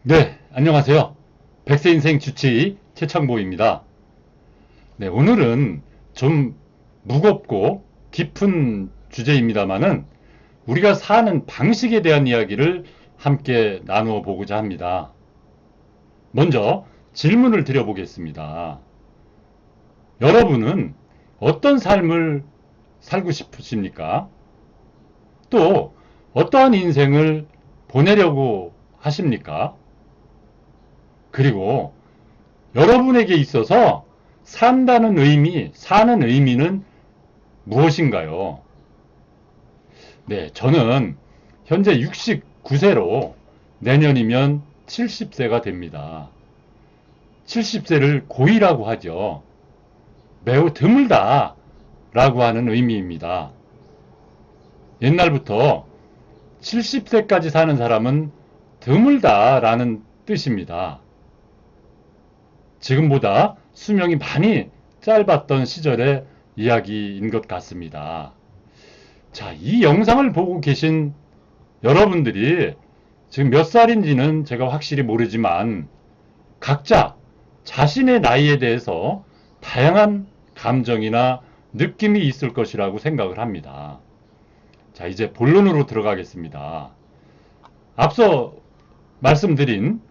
네, 안녕하세요. 백세 인생 주치의 최창보입니다. 네, 오늘은 좀 무겁고 깊은 주제입니다만은 우리가 사는 방식에 대한 이야기를 함께 나누어 보고자 합니다. 먼저 질문을 드려보겠습니다. 여러분은 어떤 삶을 살고 싶으십니까? 또 어떠한 인생을 보내려고 하십니까? 그리고 여러분에게 있어서 산다는 의미, 사는 의미는 무엇인가요? 네, 저는 현재 69세로 내년이면 70세가 됩니다. 70세를 고이라고 하죠. 매우 드물다 라고 하는 의미입니다. 옛날부터 70세까지 사는 사람은 드물다 라는 뜻입니다. 지금보다 수명이 많이 짧았던 시절의 이야기인 것 같습니다. 자, 이 영상을 보고 계신 여러분들이 지금 몇 살인지는 제가 확실히 모르지만 각자 자신의 나이에 대해서 다양한 감정이나 느낌이 있을 것이라고 생각을 합니다. 자, 이제 본론으로 들어가겠습니다. 앞서 말씀드린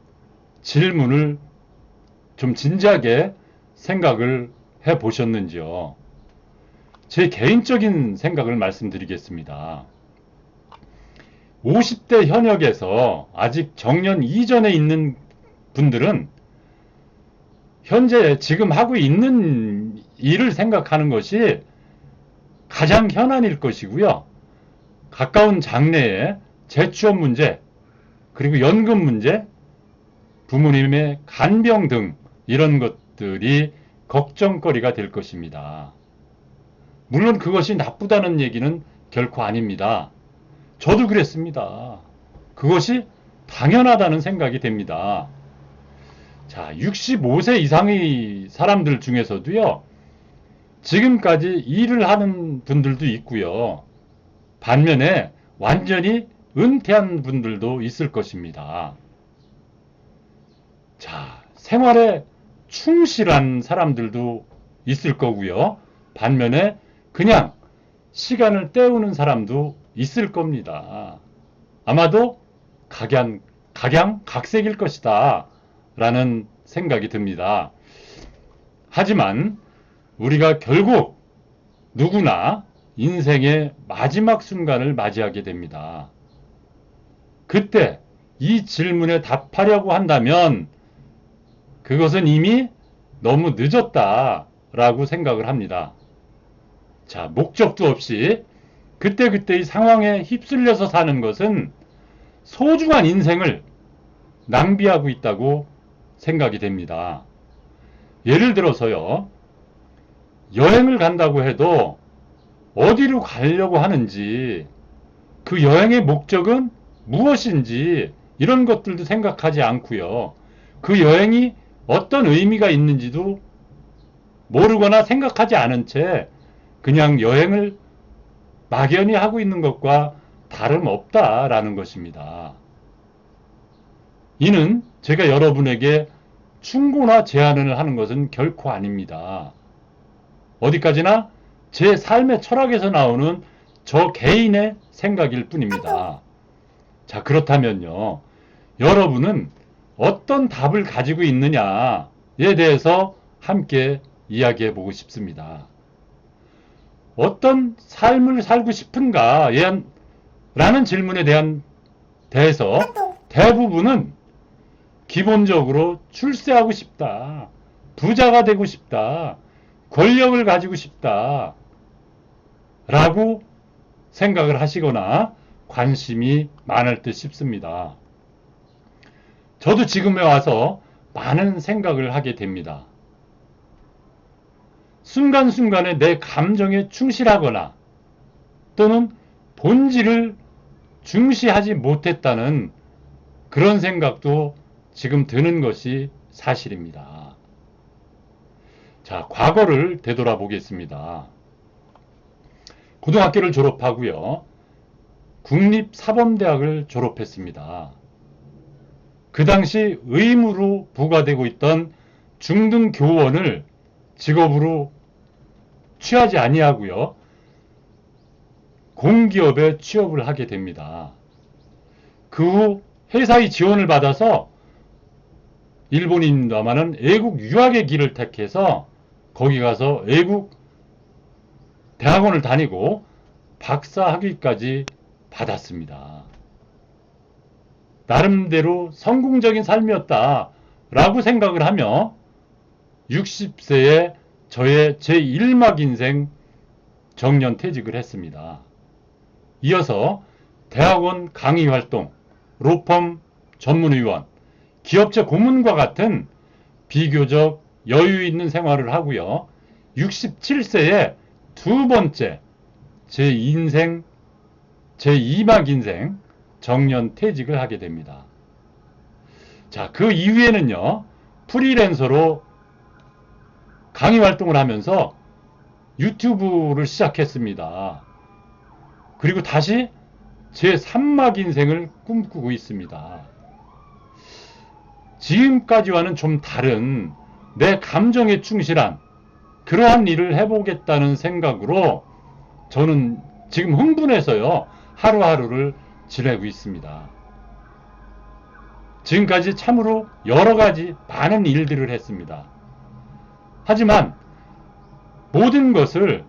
질문을 좀 진지하게 생각을 해 보셨는지요? 제 개인적인 생각을 말씀드리겠습니다. 50대 현역에서 아직 정년 이전에 있는 분들은 현재 지금 하고 있는 일을 생각하는 것이 가장 현안일 것이고요. 가까운 장래에 재취업 문제, 그리고 연금 문제, 부모님의 간병 등 이런 것들이 걱정거리가 될 것입니다. 물론 그것이 나쁘다는 얘기는 결코 아닙니다. 저도 그랬습니다. 그것이 당연하다는 생각이 됩니다. 자, 65세 이상의 사람들 중에서도요, 지금까지 일을 하는 분들도 있고요. 반면에 완전히 은퇴한 분들도 있을 것입니다. 자, 생활에 충실한 사람들도 있을 거고요. 반면에 그냥 시간을 때우는 사람도 있을 겁니다. 아마도 각양각색일 것이다 라는 생각이 듭니다. 하지만 우리가 결국 누구나 인생의 마지막 순간을 맞이하게 됩니다. 그때 이 질문에 답하려고 한다면 그것은 이미 너무 늦었다라고 생각을 합니다. 자, 목적도 없이 그때그때의 상황에 휩쓸려서 사는 것은 소중한 인생을 낭비하고 있다고 생각이 됩니다. 예를 들어서요, 여행을 간다고 해도 어디로 가려고 하는지, 그 여행의 목적은 무엇인지, 이런 것들도 생각하지 않고요. 그 여행이 어떤 의미가 있는지도 모르거나 생각하지 않은 채 그냥 여행을 막연히 하고 있는 것과 다름없다라는 것입니다. 이는 제가 여러분에게 충고나 제안을 하는 것은 결코 아닙니다. 어디까지나 제 삶의 철학에서 나오는 저 개인의 생각일 뿐입니다. 자, 그렇다면요, 여러분은 어떤 답을 가지고 있느냐에 대해서 함께 이야기해 보고 싶습니다. 어떤 삶을 살고 싶은가 라는 질문에 대해서 대부분은 기본적으로 출세하고 싶다, 부자가 되고 싶다, 권력을 가지고 싶다 라고 생각을 하시거나 관심이 많을 듯 싶습니다. 저도 지금에 와서 많은 생각을 하게 됩니다. 순간순간에 내 감정에 충실하거나 또는 본질을 중시하지 못했다는 그런 생각도 지금 드는 것이 사실입니다. 자, 과거를 되돌아보겠습니다. 고등학교를 졸업하고요, 국립사범대학을 졸업했습니다. 그 당시 의무로 부과되고 있던 중등교원을 직업으로 취하지 아니하고요. 공기업에 취업을 하게 됩니다. 그 후 회사의 지원을 받아서 일본인입니다마는 외국 유학의 길을 택해서 거기 가서 외국 대학원을 다니고 박사 학위까지 받았습니다. 나름대로 성공적인 삶이었다라고 생각을 하며 60세에 저의 제1막 인생 정년퇴직을 했습니다. 이어서 대학원 강의활동, 로펌 전문의원, 기업체 고문과 같은 비교적 여유 있는 생활을 하고요. 67세에 두 번째 제 인생, 제2막 인생 정년퇴직을 하게 됩니다. 자, 그 이후에는요, 프리랜서로 강의 활동을 하면서 유튜브를 시작했습니다. 그리고 다시 제 3막 인생을 꿈꾸고 있습니다. 지금까지와는 좀 다른 내 감정에 충실한 그러한 일을 해보겠다는 생각으로 저는 지금 흥분해서요, 하루하루를 지내고 있습니다. 지금까지 참으로 여러 가지 많은 일들을 했습니다. 하지만 모든 것을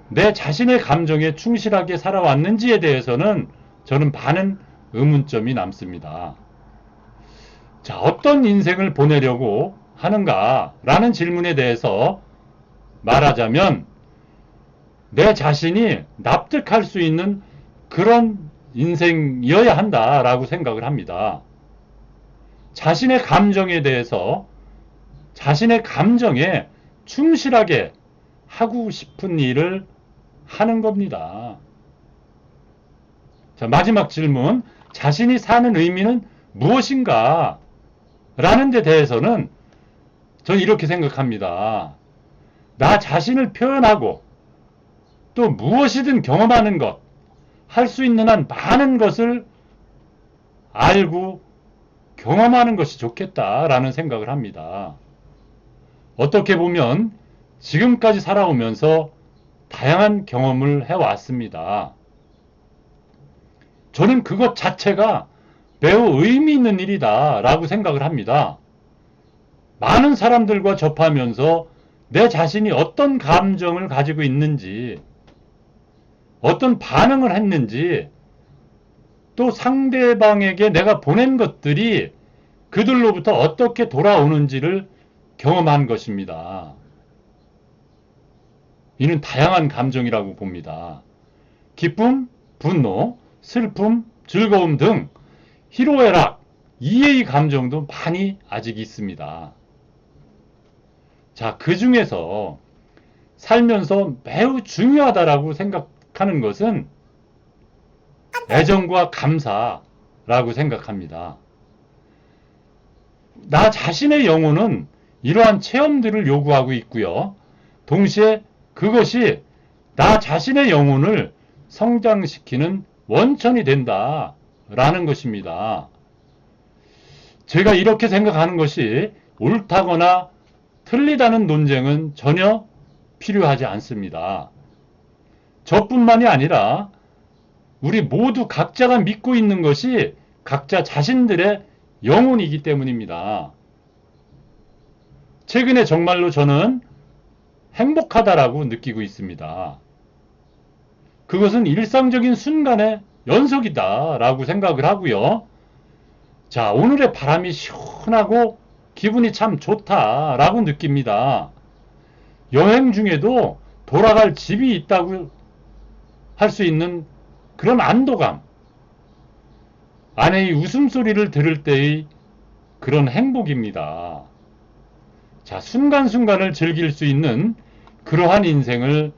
내 자신의 감정에 충실하게 살아왔는지에 대해서는 저는 많은 의문점이 남습니다. 자, 어떤 인생을 보내려고 하는가라는 질문에 대해서 말하자면 내 자신이 납득할 수 있는 그런 인생이어야 한다라고 생각을 합니다. 자신의 감정에 대해서 자신의 감정에 충실하게 하고 싶은 일을 하는 겁니다. 자, 마지막 질문. 자신이 사는 의미는 무엇인가? 라는 데 대해서는 저는 이렇게 생각합니다. 나 자신을 표현하고 또 무엇이든 경험하는 것, 할 수 있는 한 많은 것을 알고 경험하는 것이 좋겠다라는 생각을 합니다. 어떻게 보면 지금까지 살아오면서 다양한 경험을 해왔습니다. 저는 그것 자체가 매우 의미 있는 일이다 라고 생각을 합니다. 많은 사람들과 접하면서 내 자신이 어떤 감정을 가지고 있는지, 어떤 반응을 했는지, 또 상대방에게 내가 보낸 것들이 그들로부터 어떻게 돌아오는지를 경험한 것입니다. 이는 다양한 감정이라고 봅니다. 기쁨, 분노, 슬픔, 즐거움 등 희로애락, 이해의 감정도 많이 아직 있습니다. 자, 그 중에서 살면서 매우 중요하다라고 생각하는 것은 애정과 감사라고 생각합니다. 나 자신의 영혼은 이러한 체험들을 요구하고 있고요. 동시에 그것이 나 자신의 영혼을 성장시키는 원천이 된다라는 것입니다. 제가 이렇게 생각하는 것이 옳다거나 틀리다는 논쟁은 전혀 필요하지 않습니다. 저뿐만이 아니라 우리 모두 각자가 믿고 있는 것이 각자 자신들의 영혼이기 때문입니다. 최근에 정말로 저는 행복하다라고 느끼고 있습니다. 그것은 일상적인 순간의 연속이다라고 생각을 하고요. 자, 오늘의 바람이 시원하고 기분이 참 좋다라고 느낍니다. 여행 중에도 돌아갈 집이 있다고 할 수 있는 그런 안도감, 아내의 웃음소리를 들을 때의 그런 행복입니다. 자, 순간순간을 즐길 수 있는 그러한 인생을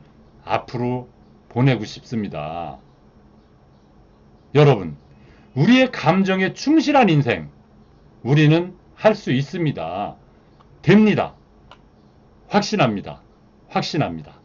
앞으로 보내고 싶습니다. 여러분, 우리의 감정에 충실한 인생, 우리는 할 수 있습니다. 됩니다. 확신합니다. 확신합니다.